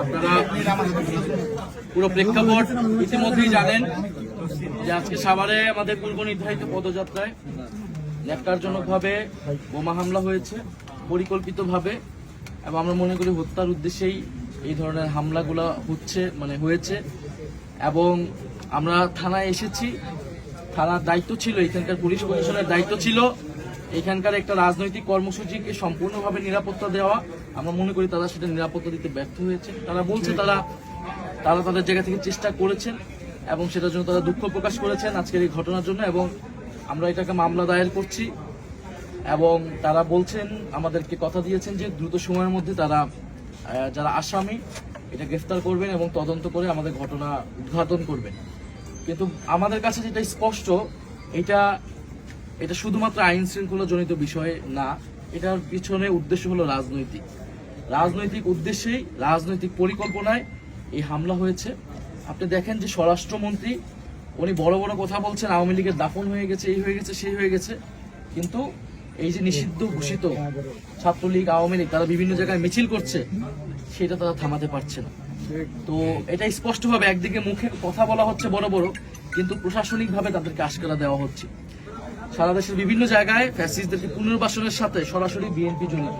আপনারা পুরো প্রেক্ষাপট ইতিমধ্যেই জানেন যে আজকে সাভারে আমাদের পূর্ব নির্ধারিত পদযাত্রায় ন্যাক্কারজনকভাবে বোমা হামলা হয়েছে পরিকল্পিতভাবে, এবং আমরা মনে করি হত্যার উদ্দেশ্যেই এই ধরনের হামলাগুলো হয়েছে। এবং আমরা থানায় এসেছি, থানার দায়িত্ব ছিল, এখানকার পুলিশ প্রশাসনের দায়িত্ব ছিল এখানকার একটা রাজনৈতিক কর্মসূচিকে সম্পূর্ণভাবে নিরাপত্তা দেওয়া। আমরা মনে করি তারা সেটা নিরাপত্তা দিতে ব্যর্থ হয়েছে। তারা বলছে তারা তাদের জায়গা থেকে চেষ্টা করেছেন এবং সেটার জন্য তারা দুঃখ প্রকাশ করেছেন আজকের এই ঘটনার জন্য, এবং আমরা এটাকে মামলা দায়ের করছি। এবং তারা বলছেন, আমাদেরকে কথা দিয়েছেন যে দ্রুত সময়ের মধ্যে তারা যারা আসামি এটা গ্রেফতার করবেন এবং তদন্ত করে আমাদের ঘটনা উদ্ঘাটন করবেন। কিন্তু আমাদের কাছে যেটা স্পষ্ট, এটা শুধুমাত্র আইন শৃঙ্খলা জনিত বিষয় না, এটার পিছনে উদ্দেশ্য হলো রাজনৈতিক উদ্দেশ্যেই, রাজনৈতিক পরিকল্পনায় এই হামলা হয়েছে। আপনি দেখেন যে স্বরাষ্ট্রমন্ত্রী উনি বড় বড় কথা বলছেন, আওয়ামী লীগের দাফন হয়ে গেছে, এই হয়ে গেছে, সেই হয়ে গেছে, কিন্তু এই যে নিষিদ্ধ ঘোষিত ছাত্রলীগ, আওয়ামী লীগ তারা বিভিন্ন জায়গায় মিছিল করছে, সেটা তারা থামাতে পারছে না। তো এটা স্পষ্টভাবে একদিকে মুখে কথা বলা হচ্ছে বড় বড়, কিন্তু প্রশাসনিকভাবে তাদেরকে আশকারা দেওয়া হচ্ছে। সারা দেশের বিভিন্ন জায়গায় ফ্যাসিস্টদেরকে পুনর্বাসনের সাথে সরাসরি বিএনপি জড়িত।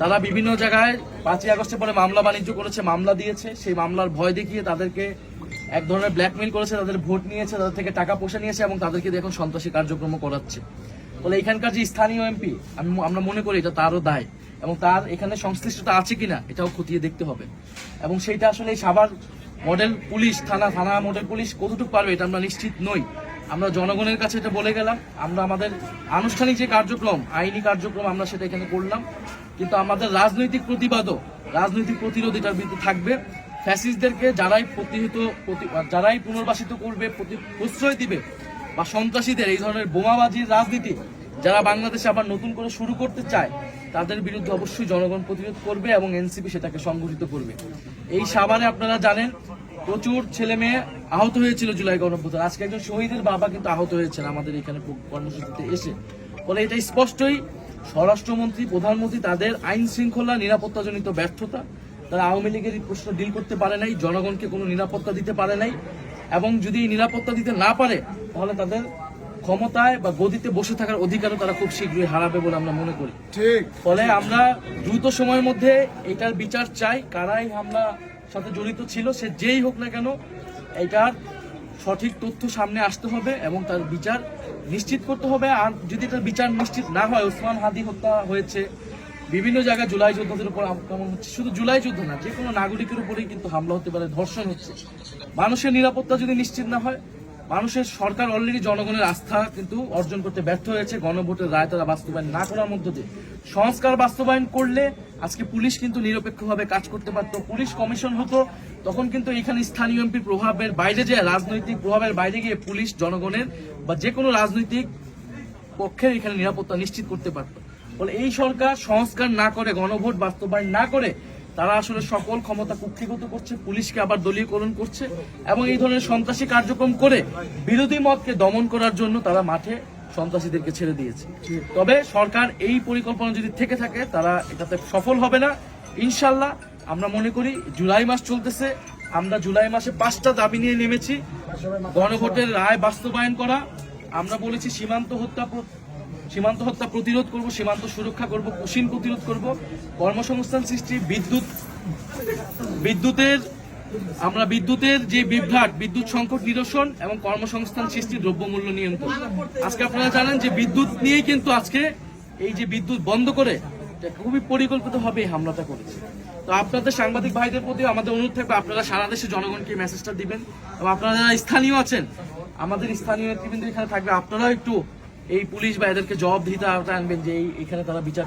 তারা বিভিন্ন জায়গায় 5ই আগস্টের পরে মামলা বাণিজ্য করেছে, মামলা দিয়েছে, সেই মামলার ভয় দেখিয়ে তাদেরকে এক ধরনের ব্ল্যাকমেইল করেছে, তাদের ভোট নিয়েছে, তাদের থেকে টাকা পয়সা নিয়েছে এবং তাদেরকে এখন সন্ত্রাসী কার্যক্রম করাচ্ছে। ফলে এখানকার যে স্থানীয় এমপি, আমরা মনে করি এটা তারও দায়, এবং তার এখানে সংশ্লিষ্টতা আছে কিনা এটাও খতিয়ে দেখতে হবে। এবং সেইটা আসলে এই সাভার মডেল পুলিশ থানা মডেল পুলিশ কতটুকু পারবে এটা আমরা নিশ্চিত নই। আমরা জনগণের কাছে এটা বলে গেলাম, আমরা আমাদের আনুষ্ঠানিক যে কার্যক্রম, আইনি কার্যক্রম আমরা সেটা এখানে করলাম, কিন্তু আমাদের রাজনৈতিক প্রতিবাদও, রাজনৈতিক প্রতিরোধ এটার বিরুদ্ধে থাকবে। ফ্যাসিস্টদেরকে যারাই পুনর্বাসিত করবে, প্রশ্রয় দিবে, বা সন্ত্রাসীদের এই ধরনের বোমাবাজির রাজনীতি যারা বাংলাদেশে আবার নতুন করে শুরু করতে চায়, তাদের বিরুদ্ধে অবশ্যই জনগণ প্রতিরোধ করবে এবং এনসিপি সেটাকে সংগঠিত করবে। এই সাভারে আপনারা জানেন প্রচুর ছেলে মেয়ে আহত হয়েছিল জুলাই গণঅভ্যুত্থান। আজকে একজন শহীদের বাবা কিন্তু আহত হয়েছেন আমাদের এখানে কর্মসূচিতে এসে। ফলে এটা স্পষ্টই স্বরাষ্ট্রমন্ত্রী, প্রধানমন্ত্রী তাদের আইন শৃঙ্খলা নিরাপত্তাজনিত ব্যর্থতা, তারা আওয়ামী লীগের এই প্রশ্ন ডিল করতে পারে নাই, জনগণকে কোনো নিরাপত্তা দিতে পারে নাই, এবং যদি নিরাপত্তা দিতে না পারে তাহলে তাদের ক্ষমতায় বা গদিতে বসে থাকার অধিকারও তারা খুব শীঘ্রই হারাবে বলে আমরা মনে করি। ঠিক। ফলে আমরা দ্রুত সময়ের মধ্যে এটার বিচার চাই। কারাই হামলার সাথে জড়িত ছিল, সে যেই হোক না কেন, এটার সঠিক তথ্য সামনে আসতে হবে এবং তার বিচার নিশ্চিত করতে হবে। আর যদি এটার বিচার নিশ্চিত না হয়, ওসমান হাদি হত্যা হয়েছে, বিভিন্ন জায়গায় জুলাই যোদ্ধাদের উপর আক্রমণ হচ্ছে, শুধু জুলাই যোদ্ধা না, যে কোনো নাগরিকের উপরেই কিন্তু হামলা হতে পারে, ধর্ষণ হচ্ছে। মানুষের নিরাপত্তা যদি নিশ্চিত না হয়, মানুষের সরকার অলরেডি জনগণের আস্থা কিন্তু অর্জন করতে ব্যর্থ হয়েছে গণভোটের রায় তারা বাস্তবায়ন না করার মধ্য দিয়ে। সংস্কার বাস্তবায়ন করলে আজকে পুলিশ কিন্তু নিরপেক্ষভাবে কাজ করতে পারত, পুলিশ কমিশন হতো, তখন কিন্তু এখানে স্থানীয় এমপির প্রভাবের বাইরে যায়, রাজনৈতিক প্রভাবের বাইরে গিয়ে পুলিশ জনগণের বা যে কোনো রাজনৈতিক পক্ষের এখানে নিরাপত্তা নিশ্চিত করতে পারত। ফলে এই সরকার সংস্কার না করে, গণভোট বাস্তবায়ন না করে, তারা আসলে সকল ক্ষমতা কুক্ষিগত করছে, পুলিশকে আবার দলীয়করণ করছে এবং এই ধরনের সন্ত্রাসী কার্যক্রম করে বিরোধী মতকে দমন করার জন্য তারা মাঠে সন্ত্রাসীদেরকে ছেড়ে দিয়েছে। তবে সরকার এই পরিকল্পনা যদি থেকে থাকে, তারা এটাতে সফল হবে না ইনশাল্লাহ। আমরা মনে করি জুলাই মাস চলতেছে, আমরা জুলাই মাসে 5টা দাবি নিয়ে নেমেছি। গণভোটের রায় বাস্তবায়ন করা, আমরা বলেছি সীমান্ত হত্যা প্রতিরোধ করব, সীমান্ত সুরক্ষা করব, কুশীন প্রতিরোধ করব, কর্মসংস্থান সৃষ্টি, বিদ্যুতের যে বিভ্রাট, বিদ্যুৎ সংকট নিরসন এবং কর্মসংস্থান সৃষ্টি, দ্রব্যমূল্য নিয়ন্ত্রণ। আজকে আপনারা জানেন যে বিদ্যুৎ নিয়েই কিন্তু আজকে এই যে বিদ্যুৎ বন্ধ করে খুবই পরিকল্পিতভাবে এই হামলাটা করেছে। তো আপনাদের সাংবাদিক ভাইদের প্রতি আমাদের অনুরোধ থাকবে, আপনারা সারা দেশে জনগণকে মেসেজটা দিবেন, এবং আপনারা যারা স্থানীয় আছেন, আমাদের স্থানীয় নেতৃবৃন্দ এখানে থাকবে, আপনারাও একটু এই পুলিশ বা এদেরকে জবাবদিহিতা আনবেন যে এখানে তারা বিচার